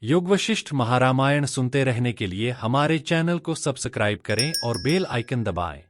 योग वशिष्ठ महारामायण सुनते रहने के लिए हमारे चैनल को सब्सक्राइब करें और बेल आइकन दबाएं।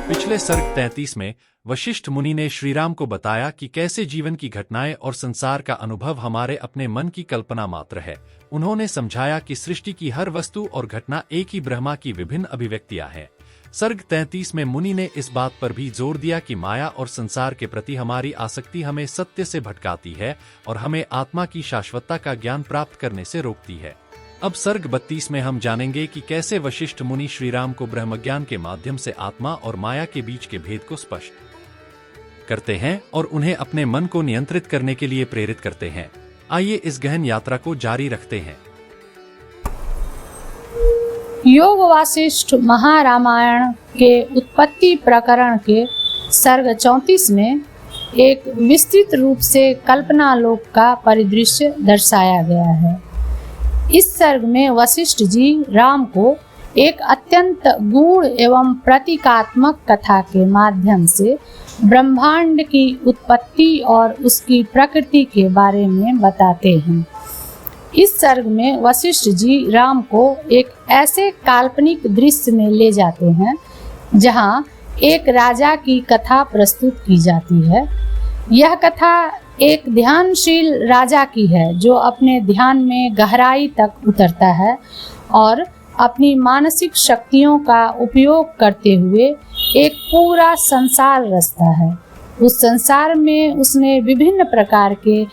पिछले सर्ग 33 में वशिष्ठ मुनि ने श्रीराम को बताया कि कैसे जीवन की घटनाएं और संसार का अनुभव हमारे अपने मन की कल्पना मात्र है। उन्होंने समझाया कि सृष्टि की हर वस्तु और घटना एक ही ब्रह्मा की विभिन्न अभिव्यक्तियां हैं। सर्ग 33 में मुनि ने इस बात पर भी जोर दिया कि माया और संसार के प्रति हमारी आसक्ति हमें सत्य से भटकाती है और हमें आत्मा की शाश्वतता का ज्ञान प्राप्त करने से रोकती है। अब सर्ग 32 में हम जानेंगे कि कैसे वशिष्ठ मुनि श्रीराम को ब्रह्मज्ञान के माध्यम से आत्मा और माया के बीच के भेद को स्पष्ट करते हैं और उन्हें अपने मन को नियंत्रित करने के लिए प्रेरित करते हैं। आइए इस गहन यात्रा को जारी रखते हैं। योग वासिष्ठ महारामायण के उत्पत्ति प्रकरण के सर्ग 34 में एक विस्तृत रूप से कल्पना लोक का परिदृश्य दर्शाया गया है। इस सर्ग में वशिष्ठ जी राम को एक अत्यंत गूढ़ एवं प्रतीकात्मक कथा के माध्यम से ब्रह्मांड की उत्पत्ति और उसकी प्रकृति के बारे में बताते हैं। इस सर्ग में वशिष्ठ जी राम को एक ऐसे काल्पनिक दृश्य में ले जाते हैं जहां एक राजा की कथा प्रस्तुत की जाती है। यह कथा एक ध्यानशील राजा की है जो अपने ध्यान में गहराई तक उतरता है और अपनी मानसिक शक्तियों का उपयोग करते हुए एक पूरा संसार रचता है। उस संसार में उसने विभिन्न प्रकार के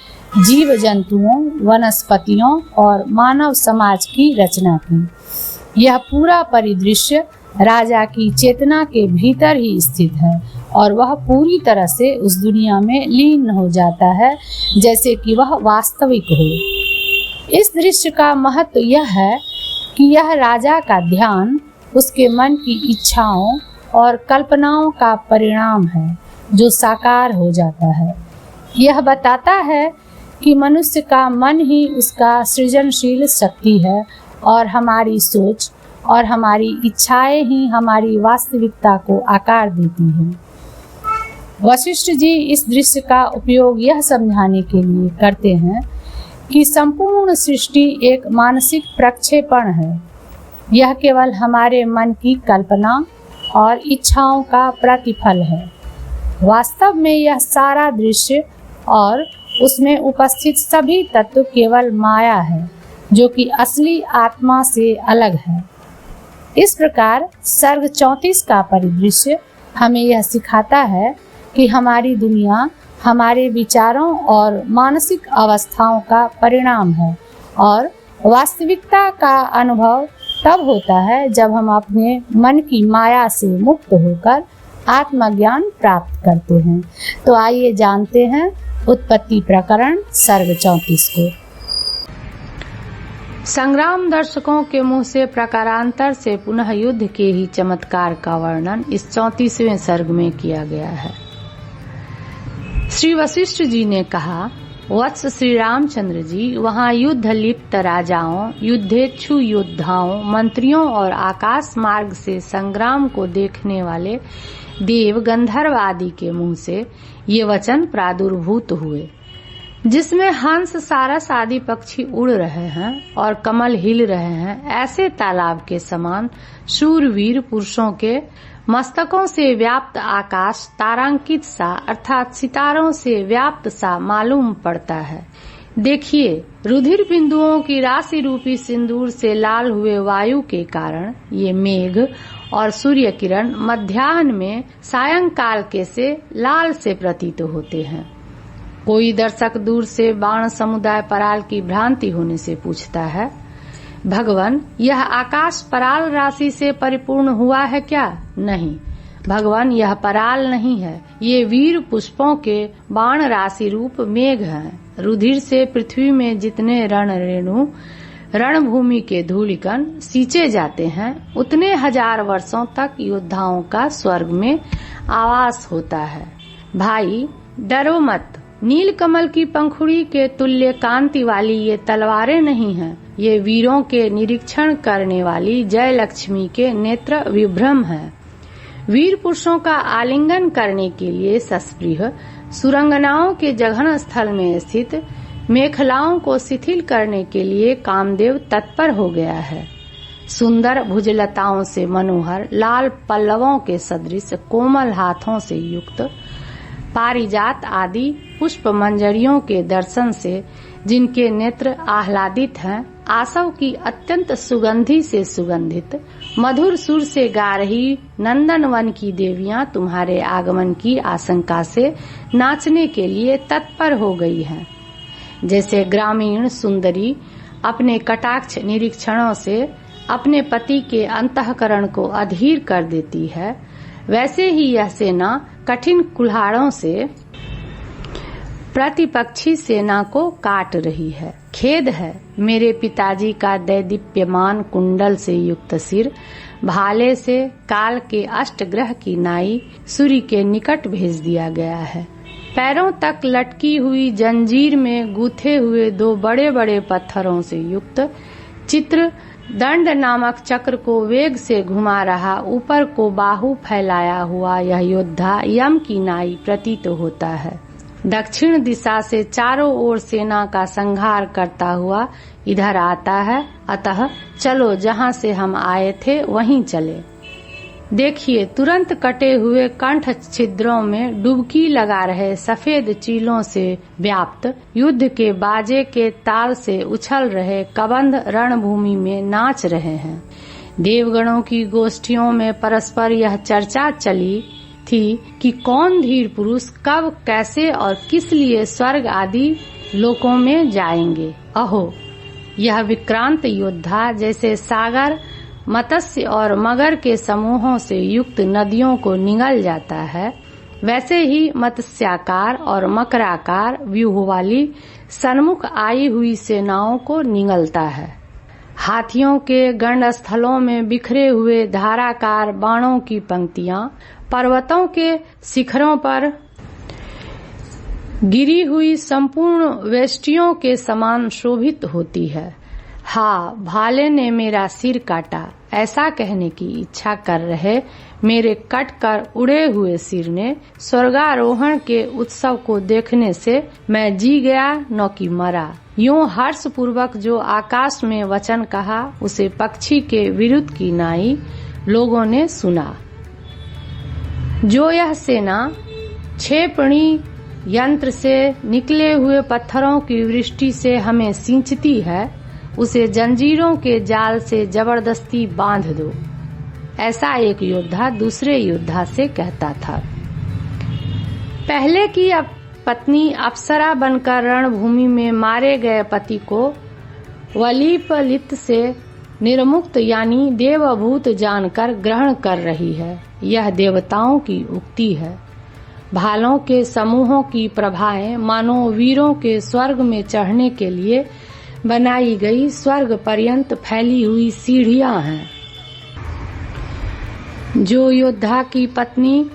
जीव जंतुओं, वनस्पतियों और मानव समाज की रचना की। यह पूरा परिदृश्य राजा की चेतना के भीतर ही स्थित है और वह पूरी तरह से उस दुनिया में लीन हो जाता है जैसे कि वह वास्तविक हो। इस दृश्य का महत्व यह है कि यह राजा का ध्यान उसके मन की इच्छाओं और कल्पनाओं का परिणाम है जो साकार हो जाता है। यह बताता है कि मनुष्य का मन ही उसका सृजनशील शक्ति है और हमारी सोच और हमारी इच्छाएं ही हमारी वास्तविकता को आकार देती हैं। वशिष्ठ जी इस दृश्य का उपयोग यह समझाने के लिए करते हैं कि संपूर्ण सृष्टि एक मानसिक प्रक्षेपण है। यह केवल हमारे मन की कल्पना और इच्छाओं का प्रतिफल है। वास्तव में यह सारा दृश्य और उसमें उपस्थित सभी तत्व केवल माया है जो कि असली आत्मा से अलग है। इस प्रकार सर्ग 34 का परिदृश्य हमें यह सिखाता है कि हमारी दुनिया हमारे विचारों और मानसिक अवस्थाओं का परिणाम है और वास्तविकता का अनुभव तब होता है जब हम अपने मन की माया से मुक्त होकर आत्मज्ञान प्राप्त करते हैं। तो आइए जानते हैं उत्पत्ति प्रकरण सर्ग 34 को। संग्राम दर्शकों के मुंह से प्रकारांतर से पुनः युद्ध के ही चमत्कार का वर्णन इस 34वें सर्ग में किया गया है। श्री वशिष्ठ जी ने कहा, वत्स श्री रामचंद्र जी, वहाँ युद्ध लिप्त राजाओं, युद्धेच्छु योद्धाओं, मंत्रियों और आकाश मार्ग से संग्राम को देखने वाले देव गंधर्व आदि के मुंह से ये वचन प्रादुर्भूत हुए, जिसमें हंस, सारस आदि पक्षी उड़ रहे हैं और कमल हिल रहे हैं। ऐसे तालाब के समान शूरवीर पुरुषों के मस्तकों से व्याप्त आकाश तारांकित सा अर्थात सितारों से व्याप्त सा मालूम पड़ता है। देखिए, रुधिर बिंदुओं की राशि रूपी सिंदूर से लाल हुए वायु के कारण ये मेघ और सूर्य किरण मध्याह्न में सायंकाल के से लाल से प्रतीत होते हैं। कोई दर्शक दूर से बाण समुदाय पराल की भ्रांति होने से पूछता है, भगवान, यह आकाश पराल राशि से परिपूर्ण हुआ है क्या? नहीं भगवान, यह पराल नहीं है, ये वीर पुष्पों के बाण राशि रूप मेघ हैं। रुधिर से पृथ्वी में जितने रण रेणु रणभूमि के धूलिकण सींचे जाते हैं, उतने हजार वर्षों तक योद्धाओं का स्वर्ग में आवास होता है। भाई डरो मत, नीलकमल की पंखुड़ी के तुल्य कांति वाली ये तलवारें नहीं हैं, ये वीरों के निरीक्षण करने वाली जय लक्ष्मी के नेत्र विभ्रम हैं। वीर पुरुषों का आलिंगन करने के लिए सस्पृह सुरंगनाओं के जघन स्थल में स्थित मेखलाओं को शिथिल करने के लिए कामदेव तत्पर हो गया है। सुंदर भुजलताओं से मनोहर लाल पल्लवों के सदृश कोमल हाथों से युक्त पारिजात आदि पुष्प मंजरियों के दर्शन से जिनके नेत्र आह्लादित हैं, आसव की अत्यंत सुगंधी से सुगंधित मधुर सुर से गा रही नंदनवन की देवियां तुम्हारे आगमन की आशंका से नाचने के लिए तत्पर हो गई हैं। जैसे ग्रामीण सुंदरी अपने कटाक्ष निरीक्षणों से अपने पति के अंतःकरण को अधीर कर देती है, वैसे ही यह सेना कठिन कुल्हाड़ों से प्रतिपक्षी सेना को काट रही है। खेद है, मेरे पिताजी का दैदीप्यमान कुंडल से युक्त सिर भाले से काल के अष्टग्रह की नाई सूर्य के निकट भेज दिया गया है। पैरों तक लटकी हुई जंजीर में गूथे हुए दो बड़े बड़े पत्थरों से युक्त चित्र दंड नामक चक्र को वेग से घुमा रहा ऊपर को बाहु फैलाया हुआ यह योद्धा यम की नाई प्रतीत होता है। दक्षिण दिशा से चारों ओर सेना का संहार करता हुआ इधर आता है। अतः चलो, जहाँ से हम आए थे वहीं चले। देखिए, तुरंत कटे हुए कंठ छिद्रों में डुबकी लगा रहे सफेद चीलों से व्याप्त युद्ध के बाजे के ताल से उछल रहे कबंध रणभूमि में नाच रहे हैं। देवगणों की गोष्ठियों में परस्पर यह चर्चा चली थी कि कौन धीर पुरुष कब कैसे और किस लिए स्वर्ग आदि लोकों में जाएंगे। अहो, यह विक्रांत योद्धा जैसे सागर मत्स्य और मगर के समूहों से युक्त नदियों को निगल जाता है, वैसे ही मत्स्याकार और मकराकार व्यूह वाली सन्मुख आई हुई सेनाओं को निगलता है। हाथियों के गंड स्थलों में बिखरे हुए धाराकार बाणों की पंक्तियां पर्वतों के शिखरों पर गिरी हुई संपूर्ण वेष्टियों के समान शोभित होती है। हाँ, भाले ने मेरा सिर काटा, ऐसा कहने की इच्छा कर रहे मेरे कट कर उड़े हुए सिर ने स्वर्गारोहण के उत्सव को देखने से मैं जी गया न कि मरा। यूं हर्ष पूर्वक जो आकाश में वचन कहा, उसे पक्षी के विरुद्ध की नाई लोगों ने सुना। जो यह सेना क्षेपणी यंत्र से निकले हुए पत्थरों की वृष्टि से हमें सींचती है, उसे जंजीरों के जाल से जबरदस्ती बांध दो, ऐसा एक योद्धा दूसरे योद्धा से कहता था। पहले की पत्नी अप्सरा बनकर रणभूमि में मारे गए पति को वलीपलित से निर्मुक्त यानी देवभूत जानकर ग्रहण कर रही है। यह देवताओं की उक्ति है। भालों के समूहों की प्रभाएं मानो वीरों के स्वर्ग में चढ़ने के लिए बनाई गई स्वर्ग पर्यंत फैली हुई सीढ़ियां हैं। जो योद्धा की पत्नी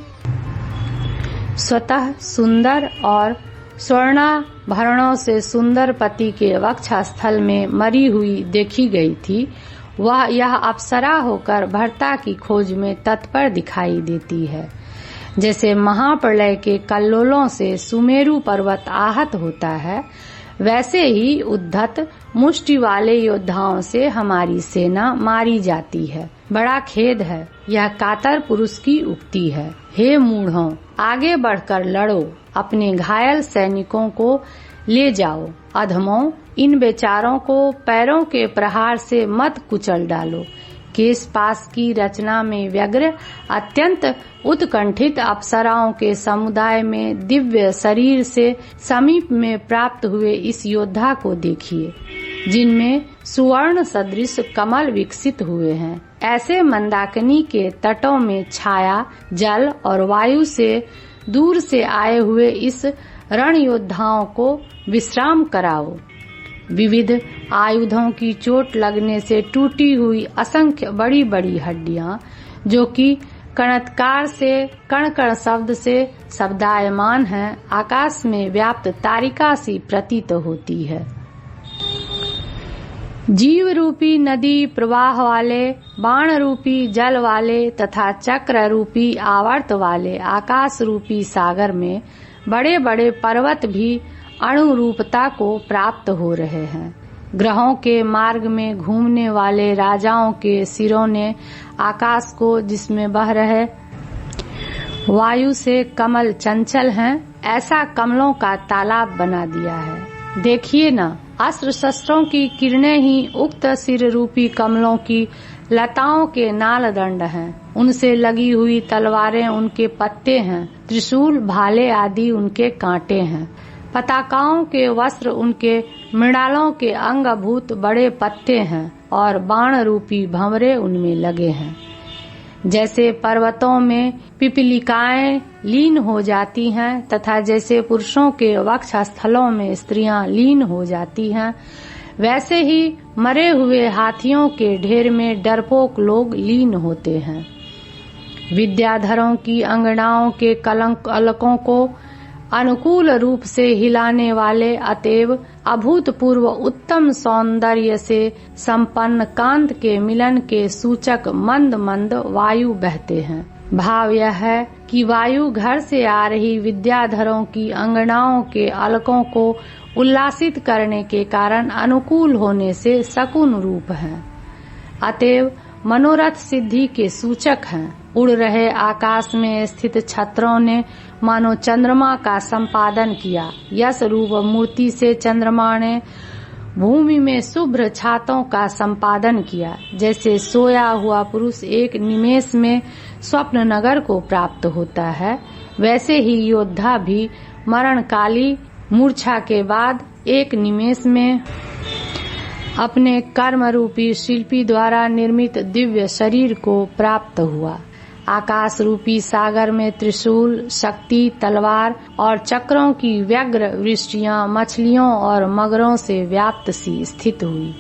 स्वतः सुंदर और स्वर्णाभरणों से सुंदर पति के वक्षस्थल में मरी हुई देखी गई थी, वह यह अप्सरा होकर भर्ता की खोज में तत्पर दिखाई देती है। जैसे महाप्रलय के कल्लोलों से सुमेरु पर्वत आहत होता है, वैसे ही उद्धत मुष्टि वाले योद्धाओं से हमारी सेना मारी जाती है। बड़ा खेद है, यह कातर पुरुष की उक्ति है। हे मूढ़ों, आगे बढ़कर लड़ो, अपने घायल सैनिकों को ले जाओ। अधमों, इन बेचारों को पैरों के प्रहार से मत कुचल डालो। केस पास की रचना में व्यग्र अत्यंत उत्कंठित अप्सराओं के समुदाय में दिव्य शरीर से समीप में प्राप्त हुए इस योद्धा को देखिए, जिनमें सुवर्ण सदृश कमल विकसित हुए हैं। ऐसे मंदाकिनी के तटों में छाया, जल और वायु से दूर से आए हुए इस रण योद्धाओं को विश्राम कराओ। विविध आयुधों की चोट लगने से टूटी हुई असंख्य बड़ी बड़ी हड्डियां, जो कि कणत्कार से कण कण शब्द से शब्दायमान है, आकाश में व्याप्त तारिका सी प्रतीत होती है। जीव रूपी नदी प्रवाह वाले, बाण रूपी जल वाले तथा चक्र रूपी आवर्त वाले आकाश रूपी सागर में बड़े बड़े पर्वत भी अणुरूपता को प्राप्त हो रहे हैं। ग्रहों के मार्ग में घूमने वाले राजाओं के सिरों ने आकाश को, जिसमें बह रहे वायु से कमल चंचल हैं, ऐसा कमलों का तालाब बना दिया है। देखिए न, अस्त्र शस्त्रों की किरणें ही उक्त सिर रूपी कमलों की लताओं के नाल दंड हैं। उनसे लगी हुई तलवारें उनके पत्ते हैं, त्रिशूल भाले आदि उनके कांटे हैं। पताकाओं के वस्त्र उनके मृणालों के अंगभूत बड़े पत्ते हैं और बाण रूपी भंवरे उनमें लगे हैं। जैसे पर्वतों में पिपीलिकाएं लीन हो जाती हैं तथा जैसे पुरुषों के वक्ष स्थलों में स्त्रियां लीन हो जाती हैं, वैसे ही मरे हुए हाथियों के ढेर में डरपोक लोग लीन होते हैं। विद्याधरों की अंगनाओं के कलकों को अनुकूल रूप से हिलाने वाले अतएव अभूतपूर्व उत्तम सौंदर्य से संपन्न कांत के मिलन के सूचक मंद मंद वायु बहते हैं। भाव यह है कि वायु घर से आ रही विद्याधरों की अंगनाओं के अलकों को उल्लासित करने के कारण अनुकूल होने से सकुन रूप है, अतएव मनोरथ सिद्धि के सूचक हैं। उड़ रहे आकाश में स्थित छत्रों ने मानो चंद्रमा का संपादन किया। यश रूप मूर्ति से चंद्रमा ने भूमि में शुभ्र छातों का संपादन किया। जैसे सोया हुआ पुरुष एक निमेष में स्वप्न नगर को प्राप्त होता है, वैसे ही योद्धा भी मरणकाली मूर्छा के बाद एक निमेष में अपने कर्म रूपी शिल्पी द्वारा निर्मित दिव्य शरीर को प्राप्त हुआ। आकाश रूपी सागर में त्रिशूल, शक्ति, तलवार और चक्रों की व्यग्र वृष्टियां मछलियों और मगरों से व्याप्त सी स्थित हुई।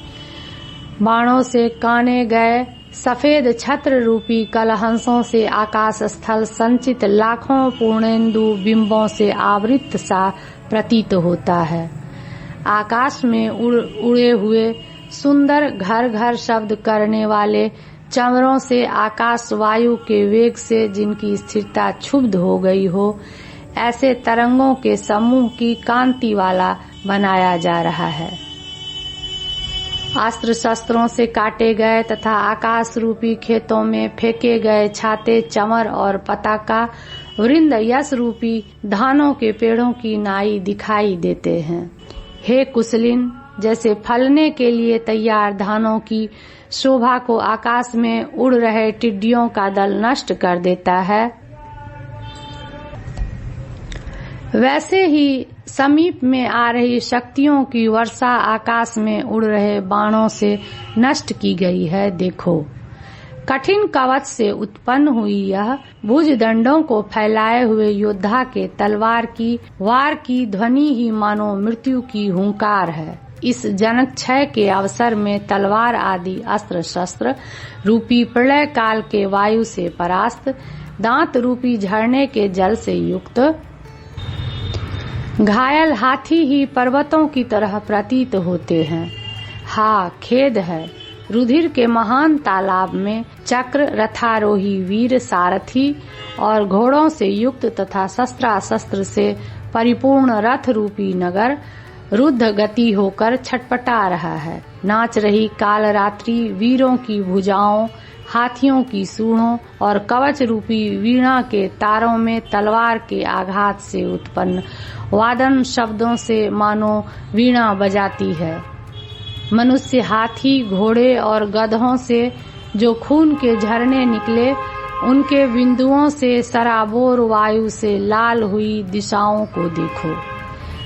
बाणों से काने गए सफेद छत्र रूपी कलहंसों से आकाश स्थल संचित लाखों पूर्णेन्दु बिंबों से आवृत सा प्रतीत होता है। आकाश में उड़े हुए सुंदर घर घर शब्द करने वाले चमरों से आकाश वायु के वेग से जिनकी स्थिरता क्षुब्ध हो गई हो, ऐसे तरंगों के समूह की कांति वाला बनाया जा रहा है। अस्त्र शस्त्रों से काटे गए तथा आकाश रूपी खेतों में फेंके गए छाते, चमर और पताका वृंद यश रूपी धानों के पेड़ों की नाई दिखाई देते हैं। हे कुशलिन, जैसे फलने के लिए तैयार धानों की शोभा को आकाश में उड़ रहे टिड्डियों का दल नष्ट कर देता है, वैसे ही समीप में आ रही शक्तियों की वर्षा आकाश में उड़ रहे बाणों से नष्ट की गई है। देखो, कठिन कवच से उत्पन्न हुई यह भुजदंडों को फैलाए हुए योद्धा के तलवार की वार की ध्वनि ही मानो मृत्यु की हुंकार है। इस जनक क्षय के अवसर में तलवार आदि अस्त्र शस्त्र रूपी प्रलय काल के वायु से परास्त, दांत रूपी झरने के जल से युक्त घायल हाथी ही पर्वतों की तरह प्रतीत होते हैं। हाँ, खेद है, रुधिर के महान तालाब में चक्र, रथारोही वीर सारथी और घोड़ों से युक्त तथा शस्त्रास्त्र से परिपूर्ण रथ रूपी नगर रुद्ध गति होकर छटपटा रहा है। नाच रही काल रात्रि वीरों की भुजाओं, हाथियों की सूंडों और कवच रूपी वीणा के तारों में तलवार के आघात से उत्पन्न वादन शब्दों से मानो वीणा बजाती है। मनुष्य, हाथी, घोड़े और गधों से जो खून के झरने निकले, उनके बिंदुओं से सराबोर वायु से लाल हुई दिशाओं को देखो।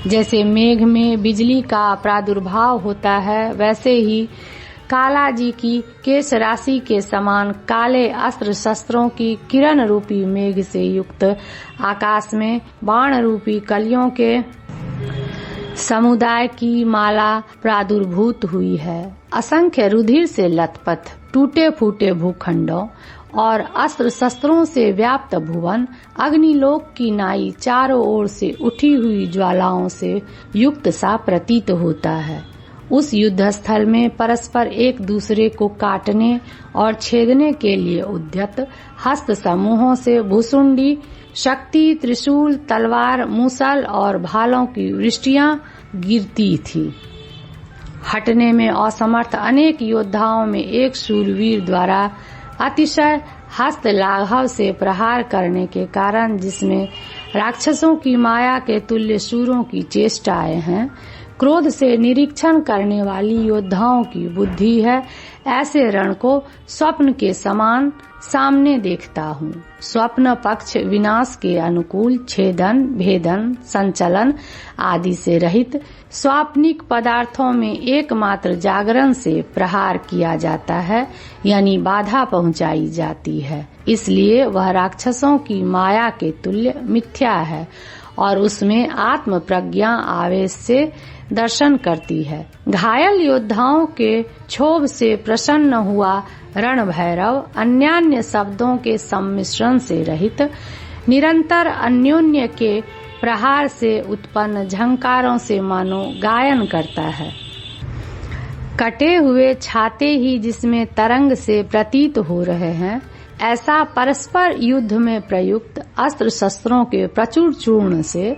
जैसे मेघ में बिजली का प्रादुर्भाव होता है, वैसे ही काला जी की केश राशि के समान काले अस्त्र शस्त्रों की किरण रूपी मेघ से युक्त आकाश में बाण रूपी कलियों के समुदाय की माला प्रादुर्भूत हुई है। असंख्य रुधिर से लथपथ टूटे फूटे भूखंडों और अस्त्र शस्त्रों से व्याप्त भुवन अग्निलोक की नाई चारों ओर से उठी हुई ज्वालाओं से युक्त सा प्रतीत होता है। उस युद्ध स्थल में परस्पर एक दूसरे को काटने और छेदने के लिए उद्यत हस्त समूहों से भुसुंडी, शक्ति, त्रिशूल, तलवार, मूसल और भालों की वृष्टियां गिरती थी। हटने में असमर्थ अनेक योद्धाओं में एक शूरवीर द्वारा अतिशय हस्त लाघव से प्रहार करने के कारण, जिसमें राक्षसों की माया के तुल्य शूरों की चेष्टाएं हैं, क्रोध से निरीक्षण करने वाली योद्धाओं की बुद्धि है, ऐसे रण को स्वप्न के समान सामने देखता हूँ। स्वप्न पक्ष विनाश के अनुकूल, छेदन, भेदन, संचलन आदि से रहित स्वाप्निक पदार्थों में एकमात्र जागरण से प्रहार किया जाता है, यानी बाधा पहुंचाई जाती है। इसलिए वह राक्षसों की माया के तुल्य मिथ्या है और उसमें आत्म प्रज्ञा आवेश से दर्शन करती है। घायल योद्धाओं के क्षोभ से प्रसन्न हुआ रण भैरव अन्यान्य शब्दों के सम्मिश्रण से रहित, निरंतर अन्योन्य के प्रहार से उत्पन्न झंकारों से मानो गायन करता है। कटे हुए छाते ही जिसमें तरंग से प्रतीत हो रहे हैं, ऐसा परस्पर युद्ध में प्रयुक्त अस्त्र शस्त्रों के प्रचुर चूर्ण से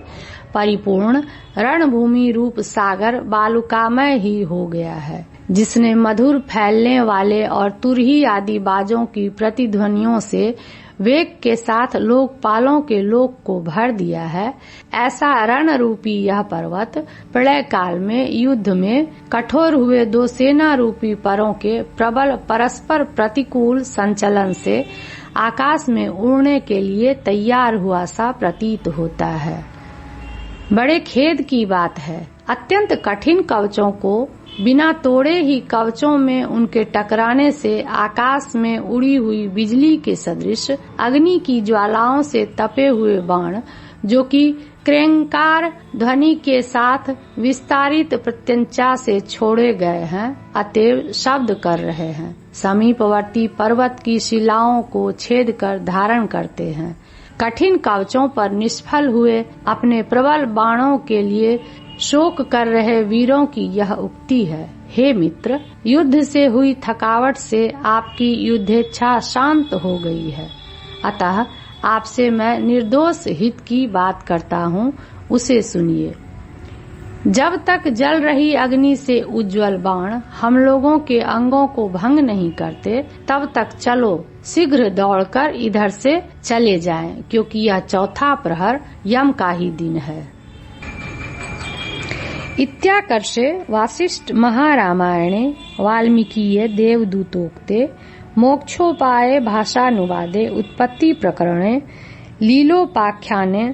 परिपूर्ण रणभूमि रूप सागर बालुकामय ही हो गया है, जिसने मधुर फैलने वाले और तुरही आदि बाजों की प्रतिध्वनियों से वेग के साथ लोकपालों के लोक को भर दिया है। ऐसा रण रूपी यह पर्वत प्रलय काल में युद्ध में कठोर हुए दो सेना रूपी परों के प्रबल परस्पर प्रतिकूल संचलन से आकाश में उड़ने के लिए तैयार हुआ सा प्रतीत होता है। बड़े खेद की बात है, अत्यंत कठिन कवचों को बिना तोड़े ही कवचों में उनके टकराने से आकाश में उड़ी हुई बिजली के सदृश अग्नि की ज्वालाओं से तपे हुए बाण, जो कि क्रेंकार ध्वनि के साथ विस्तारित प्रत्यंचा से छोड़े गए हैं, अतएव शब्द कर रहे हैं, समीपवर्ती पर्वत की शिलाओं को छेद कर धारण करते हैं। कठिन कवचों पर निष्फल हुए अपने प्रबल बाणों के लिए शोक कर रहे वीरों की यह उक्ति है। हे मित्र, युद्ध से हुई थकावट से आपकी युद्धेच्छा शांत हो गई है, अतः आपसे मैं निर्दोष हित की बात करता हूँ, उसे सुनिए। जब तक जल रही अग्नि से उज्जवल बाण हम लोगों के अंगों को भंग नहीं करते, तब तक चलो शीघ्र दौड़कर इधर से चले जाएं, क्योंकि यह चौथा प्रहर यम का ही दिन है। इत्याकर्षे वासिष्ठ महारामायणे वाल्मीकीये देवदूतोक्ते मोक्षोपाये भाषानुवादे उत्पत्ति प्रकरणे लीलोपाख्याने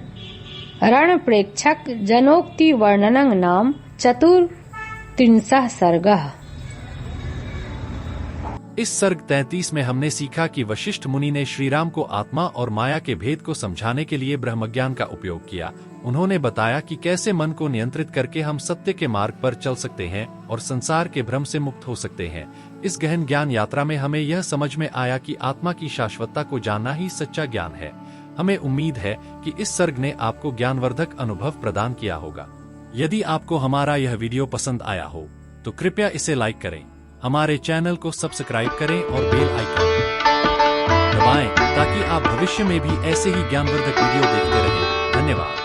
रण प्रेक्षक जनोक्ति वर्णनं नाम 34 सर्गः। इस सर्ग 33 में हमने सीखा कि वशिष्ठ मुनि ने श्रीराम को आत्मा और माया के भेद को समझाने के लिए ब्रह्मज्ञान का उपयोग किया। उन्होंने बताया कि कैसे मन को नियंत्रित करके हम सत्य के मार्ग पर चल सकते हैं और संसार के भ्रम से मुक्त हो सकते हैं। इस गहन ज्ञान यात्रा में हमें यह समझ में आया कि आत्मा की शाश्वतता को जानना ही सच्चा ज्ञान है। हमें उम्मीद है कि इस सर्ग ने आपको ज्ञानवर्धक अनुभव प्रदान किया होगा। यदि आपको हमारा यह वीडियो पसंद आया हो तो कृपया इसे लाइक करें, हमारे चैनल को सब्सक्राइब करें और बेल आइकन दबाएं ताकि आप भविष्य में भी ऐसे ही ज्ञानवर्धक वीडियो देखते रहें। धन्यवाद।